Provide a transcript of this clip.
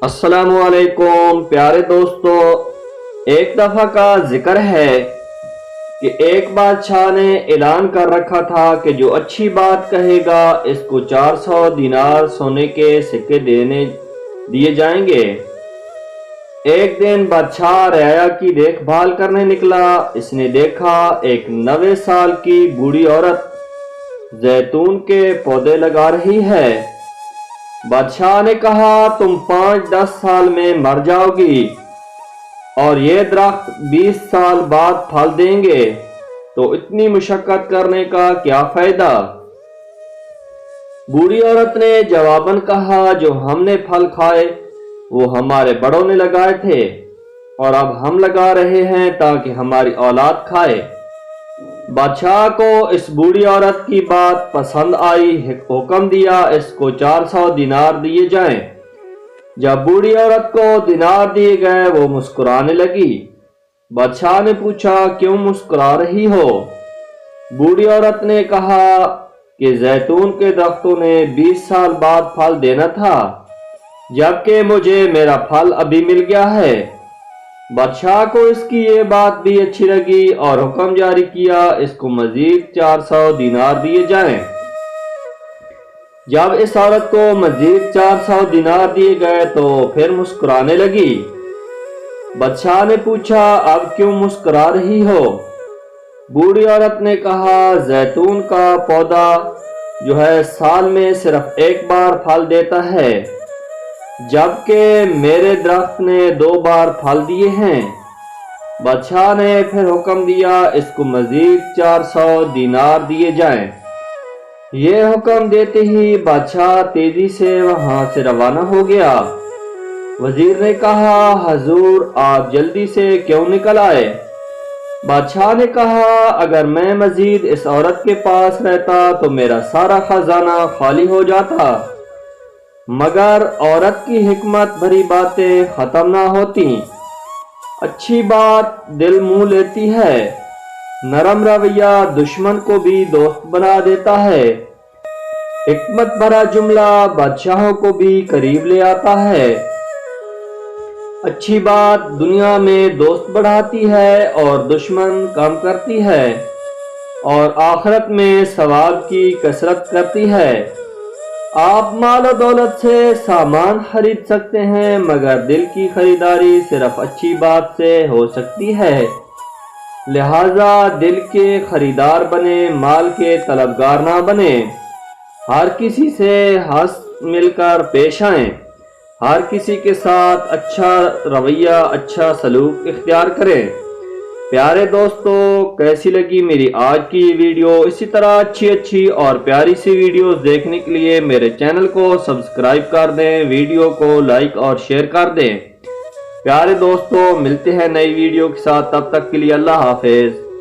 السلام علیکم پیارے دوستو، ایک دفعہ کا ذکر ہے کہ ایک بادشاہ نے اعلان کر رکھا تھا کہ جو اچھی بات کہے گا اس کو 400 دینار سونے کے سکے دیے جائیں گے۔ ایک دن بادشاہ رعایا کی دیکھ بھال کرنے نکلا۔ اس نے دیکھا ایک 90 سال کی بوڑھی عورت زیتون کے پودے لگا رہی ہے۔ بادشاہ نے کہا تم 5-10 سال میں مر جاؤ گی اور یہ درخت 20 سال بعد پھل دیں گے، تو اتنی مشقت کرنے کا کیا فائدہ؟ بوڑھی عورت نے جواباً کہا جو ہم نے پھل کھائے وہ ہمارے بڑوں نے لگائے تھے اور اب ہم لگا رہے ہیں تاکہ ہماری اولاد کھائے۔ بادشاہ کو اس بوڑھی عورت کی بات پسند آئی، حکم دیا اس کو 400 دینار دیے جائیں۔ جب بوڑھی عورت کو دینار دیے گئے وہ مسکرانے لگی۔ بادشاہ نے پوچھا کیوں مسکرا رہی ہو؟ بوڑھی عورت نے کہا کہ زیتون کے درختوں نے 20 سال بعد پھل دینا تھا، جبکہ مجھے میرا پھل ابھی مل گیا ہے۔ بادشاہ کو اس کی یہ بات بھی اچھی لگی اور حکم جاری کیا اس کو مزید 400 دینار دیے جائیں۔ جب اس عورت کو مزید 400 دینار دیے گئے تو پھر مسکرانے لگی۔ بادشاہ نے پوچھا اب کیوں مسکرا رہی ہو؟ بوڑھی عورت نے کہا زیتون کا پودا جو ہے سال میں صرف ایک بار پھل دیتا ہے، جبکہ میرے درخت نے 2 بار پھل دیے ہیں۔ بادشاہ نے پھر حکم دیا اس کو مزید 400 دینار دیے جائیں۔ یہ حکم دیتے ہی بادشاہ تیزی سے وہاں سے روانہ ہو گیا۔ وزیر نے کہا حضور آپ جلدی سے کیوں نکل آئے؟ بادشاہ نے کہا اگر میں مزید اس عورت کے پاس رہتا تو میرا سارا خزانہ خالی ہو جاتا، مگر عورت کی حکمت بھری باتیں ختم نہ ہوتی۔ اچھی بات دل موہ لیتی ہے، نرم رویہ دشمن کو بھی دوست بنا دیتا ہے، حکمت بھرا جملہ بادشاہوں کو بھی قریب لے آتا ہے۔ اچھی بات دنیا میں دوست بڑھاتی ہے اور دشمن کم کرتی ہے، اور آخرت میں ثواب کی کثرت کرتی ہے۔ آپ مال و دولت سے سامان خرید سکتے ہیں مگر دل کی خریداری صرف اچھی بات سے ہو سکتی ہے، لہذا دل کے خریدار بنے، مال کے طلبگار نہ بنے۔ ہر کسی سے ہنس مل کر پیش آئیں، ہر کسی کے ساتھ اچھا رویہ، اچھا سلوک اختیار کریں۔ پیارے دوستو کیسی لگی میری آج کی ویڈیو؟ اسی طرح اچھی اور پیاری سی ویڈیوز دیکھنے کے لیے میرے چینل کو سبسکرائب کر دیں، ویڈیو کو لائک اور شیئر کر دیں۔ پیارے دوستو ملتے ہیں نئی ویڈیو کے ساتھ، تب تک کے لیے اللہ حافظ۔